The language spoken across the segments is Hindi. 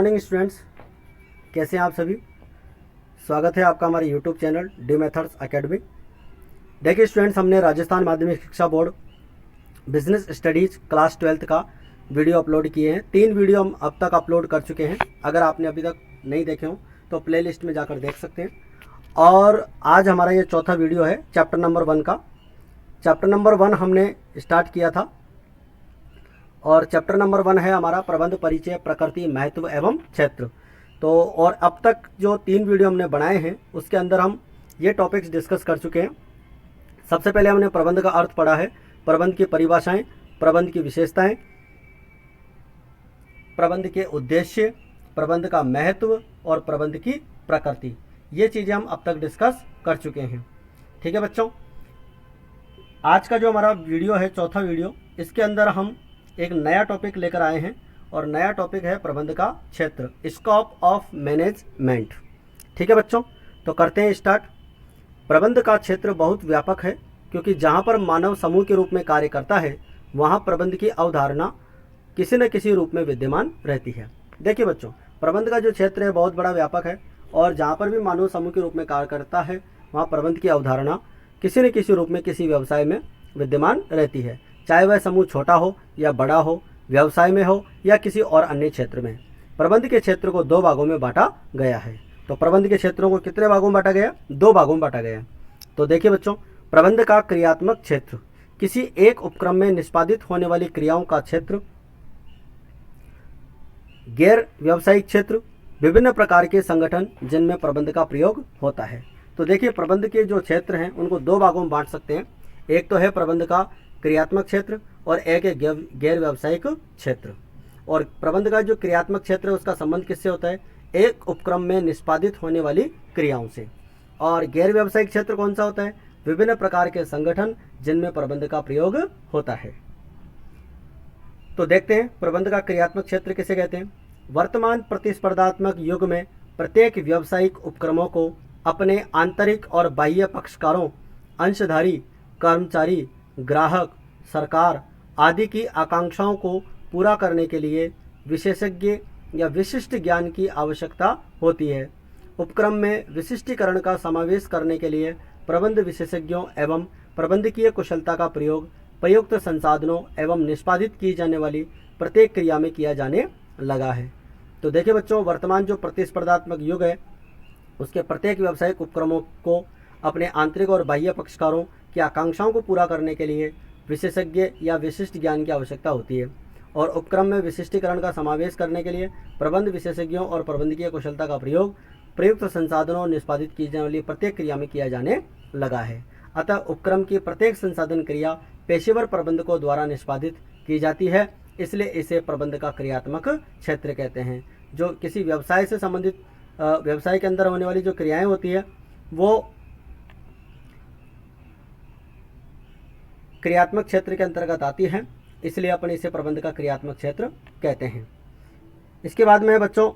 मॉर्निंग स्टूडेंट्स, कैसे हैं आप सभी। स्वागत है आपका हमारे YouTube channel D methods academy. देखिए स्टूडेंट्स, हमने राजस्थान माध्यमिक शिक्षा board business studies class 12th का वीडियो अपलोड किए हैं। 3 वीडियो हम अब तक अपलोड कर चुके हैं। अगर आपने अभी तक नहीं देखे हो तो प्लेलिस्ट में जाकर देख सकते हैं। और आज हमारा ये चौथा वीडियो है चैप्टर नंबर 1 का। चैप्टर नंबर 1 हमने स्टार्ट किया था और चैप्टर नंबर 1 है हमारा प्रबंध परिचय, प्रकृति, महत्व एवं क्षेत्र। तो और अब तक जो 3 वीडियो हमने बनाए हैं उसके अंदर हम ये टॉपिक्स डिस्कस कर चुके हैं। सबसे पहले हमने प्रबंध का अर्थ पढ़ा है, प्रबंध की परिभाषाएं, प्रबंध की विशेषताएं, प्रबंध के उद्देश्य, प्रबंध का महत्व और प्रबंध की प्रकृति। ये चीज़ें हम अब तक डिस्कस कर चुके हैं। ठीक है बच्चों, आज का जो हमारा वीडियो है, चौथा वीडियो, इसके अंदर हम एक नया टॉपिक लेकर आए हैं और नया टॉपिक है प्रबंध का क्षेत्र, स्कोप ऑफ मैनेजमेंट। ठीक है बच्चों, तो करते हैं स्टार्ट। प्रबंध का क्षेत्र बहुत व्यापक है क्योंकि जहां पर मानव समूह के रूप में कार्य करता है वहां प्रबंध की अवधारणा किसी न किसी रूप में विद्यमान रहती है। देखिए बच्चों, प्रबंध का जो क्षेत्र है बहुत बड़ा व्यापक है और जहाँ पर भी मानव समूह के रूप में कार्य करता है वहाँ प्रबंध की अवधारणा किसी न किसी रूप में किसी व्यवसाय में विद्यमान रहती है, चाहे वह समूह छोटा हो या बड़ा हो, व्यवसाय में हो या किसी और अन्य क्षेत्र में। प्रबंध के क्षेत्र को 2 भागों में बांटा गया है। तो प्रबंध के क्षेत्रों को कितने भागों में बांटा गया? 2 भागों में बांटा गया। तो देखिए बच्चों, प्रबंध का क्रियात्मक क्षेत्र किसी एक उपक्रम में निष्पादित होने वाली क्रियाओं का क्षेत्र। गैर व्यावसायिक क्षेत्र विभिन्न प्रकार के संगठन जिनमें प्रबंध का प्रयोग होता है। तो देखिए, प्रबंध के जो क्षेत्र हैं उनको 2 भागों में बांट सकते हैं। एक तो है प्रबंध का क्रियात्मक क्षेत्र और एक है गैर व्यावसायिक क्षेत्र। और प्रबंध का जो क्रियात्मक क्षेत्र है उसका संबंध किससे होता है? एक उपक्रम में निष्पादित होने वाली क्रियाओं से। और गैर व्यावसायिक क्षेत्र कौन सा होता है? विभिन्न प्रकार के संगठन जिनमें प्रबंध का प्रयोग होता है। तो देखते हैं प्रबंध का क्रियात्मक क्षेत्र किसे कहते हैं। वर्तमान प्रतिस्पर्धात्मक युग में प्रत्येक व्यावसायिक उपक्रमों को अपने आंतरिक और बाह्य पक्षकारों, अंशधारी, कर्मचारी, ग्राहक, सरकार आदि की आकांक्षाओं को पूरा करने के लिए विशेषज्ञ या विशिष्ट ज्ञान की आवश्यकता होती है। उपक्रम में विशिष्टीकरण का समावेश करने के लिए प्रबंध विशेषज्ञों एवं प्रबंधकीय कुशलता का प्रयोग प्रयुक्त संसाधनों एवं निष्पादित की जाने वाली प्रत्येक क्रिया में किया जाने लगा है। तो देखिए बच्चों, वर्तमान जो प्रतिस्पर्धात्मक युग है उसके प्रत्येक व्यावसायिक उपक्रमों को अपने आंतरिक और बाह्य पक्षकारों की आकांक्षाओं को पूरा करने के लिए विशेषज्ञ या विशिष्ट ज्ञान की आवश्यकता होती है। और उपक्रम में विशिष्टीकरण का समावेश करने के लिए प्रबंध विशेषज्ञों और प्रबंधकीय कुशलता का प्रयोग प्रयुक्त संसाधनों और निष्पादित की जाने वाली प्रत्येक क्रिया में किया जाने लगा है। अतः उपक्रम की प्रत्येक संसाधन क्रिया पेशेवर प्रबंधकों द्वारा निष्पादित की जाती है, इसलिए इसे प्रबंध का क्रियात्मक क्षेत्र कहते हैं। जो किसी व्यवसाय से संबंधित व्यवसाय के अंदर होने वाली जो क्रियाएं होती है वो क्रियात्मक क्षेत्र के अंतर्गत आती हैं, इसलिए अपन इसे प्रबंध का क्रियात्मक क्षेत्र कहते हैं। इसके बाद में बच्चों,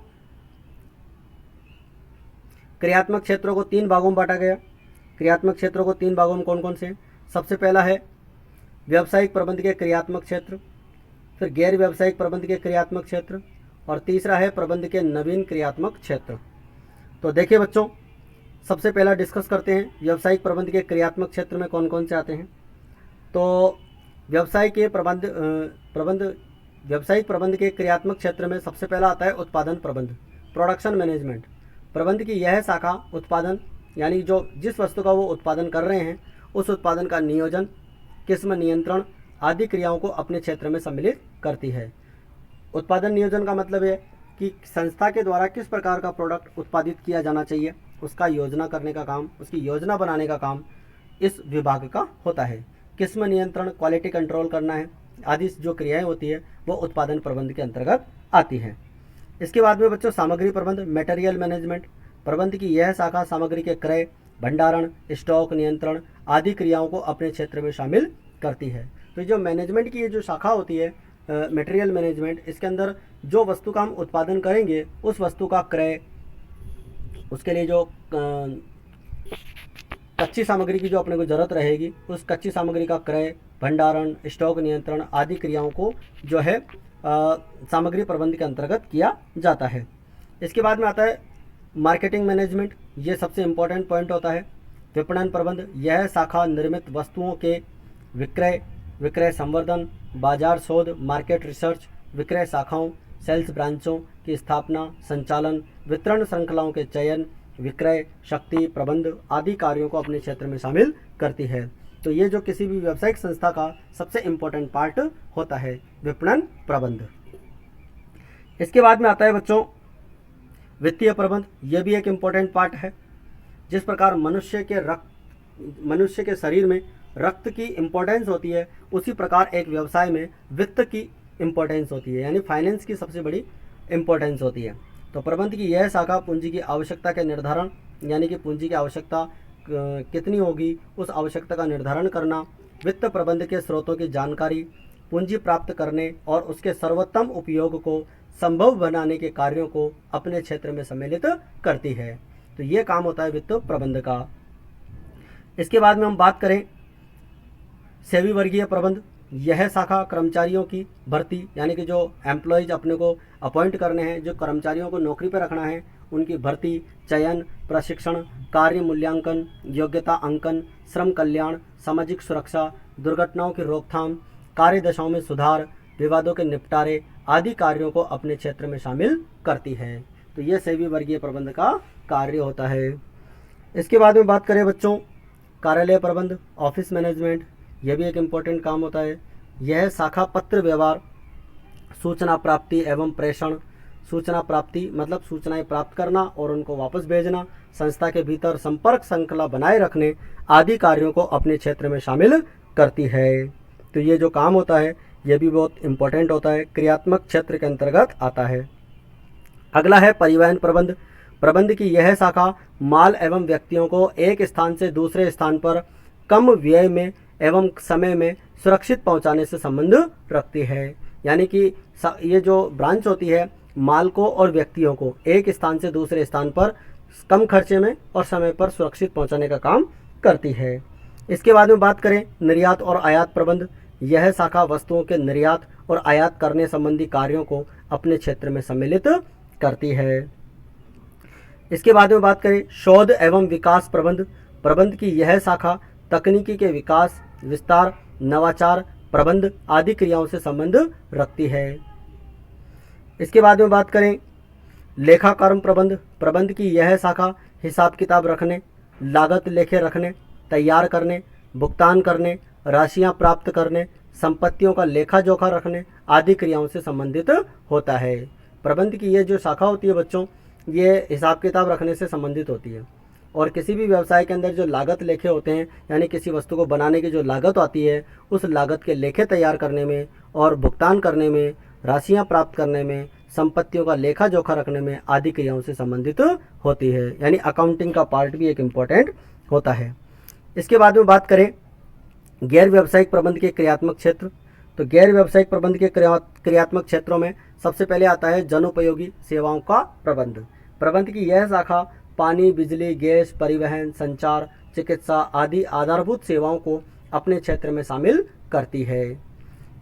क्रियात्मक क्षेत्रों को 3 भागों में बांटा गया। क्रियात्मक क्षेत्रों को 3 भागों में कौन कौन से हैं? सबसे पहला है व्यावसायिक प्रबंध के क्रियात्मक क्षेत्र, फिर गैर व्यावसायिक प्रबंध के क्रियात्मक क्षेत्र और तीसरा है प्रबंध के नवीन क्रियात्मक क्षेत्र। तो देखिए बच्चों, सबसे पहला डिस्कस करते हैं व्यावसायिक प्रबंध के क्रियात्मक क्षेत्र में कौन कौन से आते हैं। तो व्यावसायिक प्रबंध के क्रियात्मक क्षेत्र में सबसे पहला आता है उत्पादन प्रबंध, प्रोडक्शन मैनेजमेंट। प्रबंध की यह शाखा उत्पादन यानी जिस वस्तु का वो उत्पादन कर रहे हैं उस उत्पादन का नियोजन, किस्म नियंत्रण आदि क्रियाओं को अपने क्षेत्र में सम्मिलित करती है। उत्पादन नियोजन का मतलब है कि संस्था के द्वारा किस प्रकार का प्रोडक्ट उत्पादित किया जाना चाहिए, उसका योजना करने का काम, उसकी योजना बनाने का काम इस विभाग का होता है। किस्म नियंत्रण, क्वालिटी कंट्रोल करना है आदि जो क्रियाएं होती है वो उत्पादन प्रबंध के अंतर्गत आती हैं। इसके बाद में बच्चों सामग्री प्रबंध, मटेरियल मैनेजमेंट। प्रबंध की यह शाखा सामग्री के क्रय, भंडारण, स्टॉक नियंत्रण आदि क्रियाओं को अपने क्षेत्र में शामिल करती है। तो जो मैनेजमेंट की ये जो शाखा होती है मटेरियल मैनेजमेंट, इसके अंदर जो वस्तु का हम उत्पादन करेंगे उस वस्तु का क्रय, उसके लिए जो कच्ची सामग्री की जो अपने को ज़रूरत रहेगी उस कच्ची सामग्री का क्रय, भंडारण, स्टॉक नियंत्रण आदि क्रियाओं को जो है सामग्री प्रबंध के अंतर्गत किया जाता है। इसके बाद में आता है मार्केटिंग मैनेजमेंट, ये सबसे इम्पोर्टेंट पॉइंट होता है। विपणन प्रबंध, यह शाखा निर्मित वस्तुओं के विक्रय, विक्रय संवर्धन, बाजार शोध, मार्केट रिसर्च, विक्रय शाखाओं, सेल्स ब्रांचों की स्थापना, संचालन, वितरण श्रृंखलाओं के चयन, विक्रय शक्ति प्रबंध आदि कार्यों को अपने क्षेत्र में शामिल करती है। तो ये जो किसी भी व्यावसायिक संस्था का सबसे इम्पोर्टेंट पार्ट होता है, विपणन प्रबंध। इसके बाद में आता है बच्चों वित्तीय प्रबंध, यह भी एक इम्पोर्टेंट पार्ट है। जिस प्रकार मनुष्य के शरीर में रक्त की इम्पोर्टेंस होती है, उसी प्रकार एक व्यवसाय में वित्त की इम्पोर्टेंस होती है, यानी फाइनेंस की सबसे बड़ी इम्पोर्टेंस होती है। तो प्रबंध की यह शाखा पूंजी की आवश्यकता के निर्धारण, यानी कि पूंजी की आवश्यकता कितनी होगी उस आवश्यकता का निर्धारण करना, वित्त प्रबंध के स्रोतों की जानकारी, पूंजी प्राप्त करने और उसके सर्वोत्तम उपयोग को संभव बनाने के कार्यों को अपने क्षेत्र में सम्मिलित करती है। तो ये काम होता है वित्त प्रबंध का। इसके बाद में हम बात करें सेवी वर्गीय प्रबंध, यह शाखा कर्मचारियों की भर्ती, यानी कि जो एम्प्लॉयज अपने को अपॉइंट करने हैं, जो कर्मचारियों को नौकरी पर रखना है, उनकी भर्ती, चयन, प्रशिक्षण, कार्य मूल्यांकन, योग्यता अंकन, श्रम कल्याण, सामाजिक सुरक्षा, दुर्घटनाओं की रोकथाम, कार्य दशाओं में सुधार, विवादों के निपटारे आदि कार्यों को अपने क्षेत्र में शामिल करती है। तो यह सेवी वर्गीय प्रबंध का कार्य होता है। इसके बाद में बात करें बच्चों कार्यालय प्रबंध, ऑफिस मैनेजमेंट, यह भी एक इम्पोर्टेंट काम होता है। यह शाखा पत्र व्यवहार, सूचना प्राप्ति एवं प्रेषण, सूचना प्राप्ति मतलब सूचनाएं प्राप्त करना और उनको वापस भेजना, संस्था के भीतर संपर्क श्रृंखला बनाए रखने आदि कार्यों को अपने क्षेत्र में शामिल करती है। तो ये जो काम होता है यह भी बहुत इम्पोर्टेंट होता है, क्रियात्मक क्षेत्र के अंतर्गत आता है। अगला है परिवहन प्रबंध। प्रबंध की यह शाखा माल एवं व्यक्तियों को एक स्थान से दूसरे स्थान पर कम व्यय में एवं समय में सुरक्षित पहुंचाने से संबंध रखती है। यानी कि ये जो ब्रांच होती है माल को और व्यक्तियों को एक स्थान से दूसरे स्थान पर कम खर्चे में और समय पर सुरक्षित पहुंचाने का काम करती है। इसके बाद में बात करें निर्यात और आयात प्रबंध, यह शाखा वस्तुओं के निर्यात और आयात करने संबंधी कार्यों को अपने क्षेत्र में सम्मिलित करती है। इसके बाद में बात करें शोध एवं विकास प्रबंध। प्रबंध की यह शाखा तकनीकी के विकास, विस्तार, नवाचार, प्रबंध आदि क्रियाओं से संबंध रखती है। इसके बाद में बात करें लेखाकर्म प्रबंध। प्रबंध की यह शाखा हिसाब किताब रखने, लागत लेखे रखने, तैयार करने, भुगतान करने, राशियां प्राप्त करने, संपत्तियों का लेखा जोखा रखने आदि क्रियाओं से संबंधित होता है। प्रबंध की ये जो शाखा होती है बच्चों, ये हिसाब किताब रखने से संबंधित होती है। और किसी भी व्यवसाय के अंदर जो लागत लेखे होते हैं, यानी किसी वस्तु को बनाने की जो लागत आती है, उस लागत के लेखे तैयार करने में और भुगतान करने में, राशियां प्राप्त करने में, संपत्तियों का लेखा जोखा रखने में आदि क्रियाओं से संबंधित होती है। यानी अकाउंटिंग का पार्ट भी एक इम्पोर्टेंट होता है। इसके बाद में बात करें गैर व्यावसायिक प्रबंध के क्रियात्मक क्षेत्र। तो गैर व्यावसायिक प्रबंध के क्रियात्मक क्षेत्रों में सबसे पहले आता है जनोपयोगी सेवाओं का प्रबंध। प्रबंध की यह शाखा पानी, बिजली, गैस, परिवहन, संचार, चिकित्सा आदि आधारभूत सेवाओं को अपने क्षेत्र में शामिल करती है।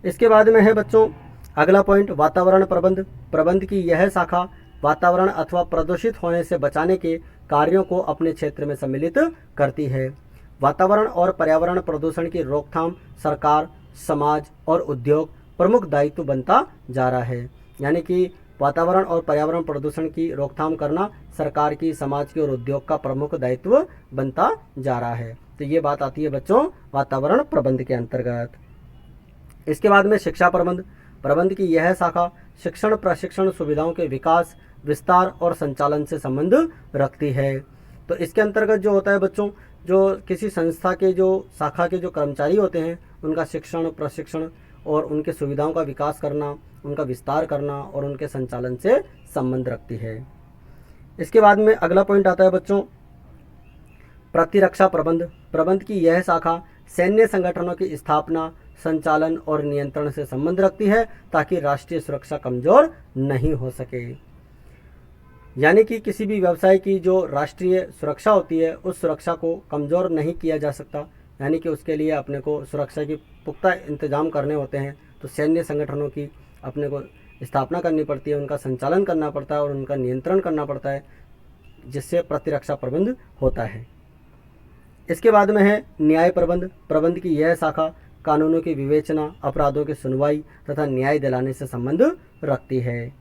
इसके बाद में है बच्चों अगला पॉइंट वातावरण प्रबंध। प्रबंध की यह शाखा वातावरण अथवा प्रदूषित होने से बचाने के कार्यों को अपने क्षेत्र में सम्मिलित करती है। वातावरण और पर्यावरण प्रदूषण की रोकथाम सरकार, समाज और उद्योग प्रमुख दायित्व बनता जा रहा है। यानी कि वातावरण और पर्यावरण प्रदूषण की रोकथाम करना सरकार की, समाज की और उद्योग का प्रमुख दायित्व बनता जा रहा है। तो ये बात आती है बच्चों वातावरण प्रबंध के अंतर्गत। इसके बाद में शिक्षा प्रबंध। प्रबंध की यह शाखा शिक्षण प्रशिक्षण सुविधाओं के विकास, विस्तार और संचालन से संबंध रखती है। तो इसके अंतर्गत जो होता है बच्चों, जो किसी संस्था के जो शाखा के जो कर्मचारी होते हैं उनका शिक्षण प्रशिक्षण और उनके सुविधाओं का विकास करना, उनका विस्तार करना और उनके संचालन से संबंध रखती है। इसके बाद में अगला पॉइंट आता है बच्चों प्रतिरक्षा प्रबंध। प्रबंध की यह शाखा सैन्य संगठनों की स्थापना, संचालन और नियंत्रण से संबंध रखती है ताकि राष्ट्रीय सुरक्षा कमजोर नहीं हो सके। यानी कि किसी भी व्यवसाय की जो राष्ट्रीय सुरक्षा होती है उस सुरक्षा को कमज़ोर नहीं किया जा सकता। यानी कि उसके लिए अपने को सुरक्षा की पुख्ता इंतजाम करने होते हैं। तो सैन्य संगठनों की अपने को स्थापना करनी पड़ती है, उनका संचालन करना पड़ता है और उनका नियंत्रण करना पड़ता है, जिससे प्रतिरक्षा प्रबंध होता है। इसके बाद में है न्याय प्रबंध। प्रबंध की यह शाखा कानूनों की विवेचना, अपराधों की सुनवाई तथा न्याय दिलाने से संबंध रखती है।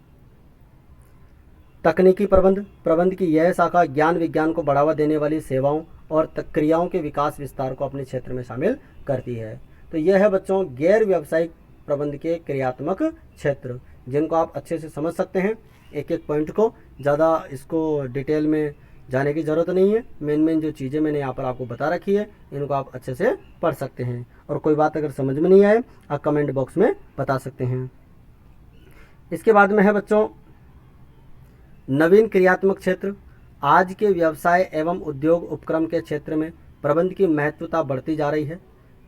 तकनीकी प्रबंध। प्रबंध की यह शाखा ज्ञान विज्ञान को बढ़ावा देने वाली सेवाओं और क्रियाओं के विकास विस्तार को अपने क्षेत्र में शामिल करती है। तो यह है बच्चों गैर व्यावसायिक प्रबंध के क्रियात्मक क्षेत्र, जिनको आप अच्छे से समझ सकते हैं। एक एक पॉइंट को, ज़्यादा इसको डिटेल में जाने की ज़रूरत नहीं है। मेन जो चीज़ें मैंने यहाँ पर आपको बता रखी है, इनको आप अच्छे से पढ़ सकते हैं। और कोई बात अगर समझ में नहीं आए, आप कमेंट बॉक्स में बता सकते हैं। इसके बाद में है बच्चों नवीन क्रियात्मक क्षेत्र। आज के व्यवसाय एवं उद्योग उपक्रम के क्षेत्र में प्रबंध की महत्वता बढ़ती जा रही है।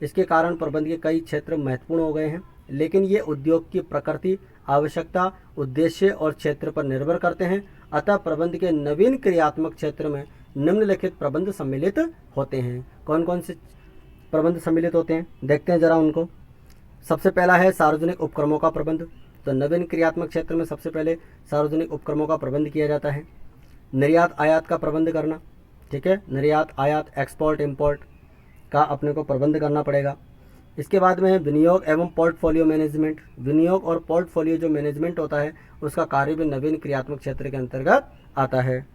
इसके कारण प्रबंध के कई क्षेत्र महत्वपूर्ण हो गए हैं, लेकिन ये उद्योग की प्रकृति, आवश्यकता, उद्देश्य और क्षेत्र पर निर्भर करते हैं। अतः प्रबंध के नवीन क्रियात्मक क्षेत्र में निम्नलिखित प्रबंध सम्मिलित होते हैं। कौन कौन से प्रबंध सम्मिलित होते हैं, देखते हैं जरा उनको। सबसे पहला है सार्वजनिक उपक्रमों का प्रबंध। तो नवीन क्रियात्मक क्षेत्र में सबसे पहले सार्वजनिक उपक्रमों का प्रबंध किया जाता है। निर्यात आयात का प्रबंध करना, ठीक है, निर्यात आयात, एक्सपोर्ट इंपोर्ट का अपने को प्रबंध करना पड़ेगा। इसके बाद में है विनियोग एवं पोर्टफोलियो मैनेजमेंट। विनियोग और पोर्टफोलियो जो मैनेजमेंट होता है, उसका कार्य भी नवीन क्रियात्मक क्षेत्र के अंतर्गत आता है।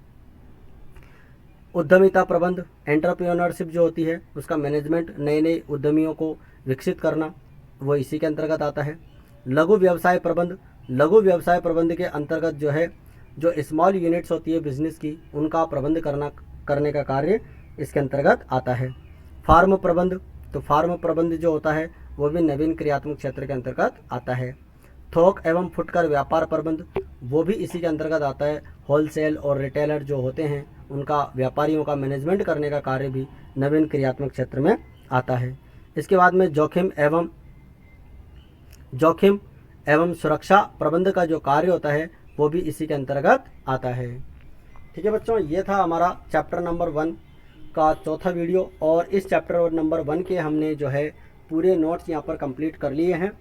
उद्यमिता प्रबंध, एंटरप्रेन्योरशिप जो होती है, उसका मैनेजमेंट, नए नए उद्यमियों को विकसित करना, वो इसी के अंतर्गत आता है। लघु व्यवसाय प्रबंध। लघु व्यवसाय प्रबंध के अंतर्गत जो है, जो स्मॉल यूनिट्स होती है बिजनेस की, उनका प्रबंध करने का कार्य इसके अंतर्गत आता है। फार्म प्रबंध। तो फार्म प्रबंध जो होता है, वो भी नवीन क्रियात्मक क्षेत्र के अंतर्गत आता है। थोक एवं फुटकर व्यापार प्रबंध, वो भी इसी के अंतर्गत आता है। होलसेल और रिटेलर जो होते हैं, उनका, व्यापारियों का मैनेजमेंट करने का कार्य भी नवीन क्रियात्मक क्षेत्र में आता है। इसके बाद में जोखिम एवं सुरक्षा प्रबंध का जो कार्य होता है, वो भी इसी के अंतर्गत आता है। ठीक है बच्चों, ये था हमारा चैप्टर नंबर 1 का चौथा वीडियो। और इस चैप्टर नंबर 1 के हमने जो है पूरे नोट्स यहाँ पर कंप्लीट कर लिए हैं।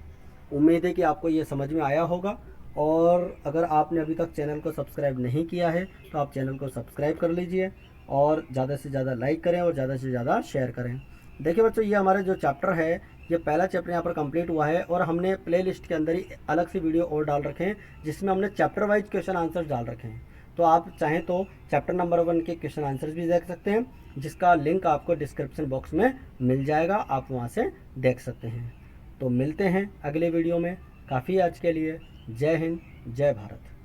उम्मीद है कि आपको ये समझ में आया होगा। और अगर आपने अभी तक चैनल को सब्सक्राइब नहीं किया है, तो आप चैनल को सब्सक्राइब कर लीजिए और ज़्यादा से ज़्यादा लाइक करें और ज़्यादा से ज़्यादा शेयर करें। देखिए बच्चों, ये हमारा जो चैप्टर है, ये पहला चैप्टर यहाँ पर कंप्लीट हुआ है। और हमने प्लेलिस्ट के अंदर ही अलग से वीडियो और डाल रखे हैं, जिसमें हमने चैप्टर वाइज क्वेश्चन आंसर डाल रखे हैं। तो आप चाहें तो चैप्टर नंबर 1 के क्वेश्चन आंसर्स भी देख सकते हैं, जिसका लिंक आपको डिस्क्रिप्शन बॉक्स में मिल जाएगा, आप वहाँ से देख सकते हैं। तो मिलते हैं अगले वीडियो में। काफ़ी आज के लिए। जय हिंद, जय भारत।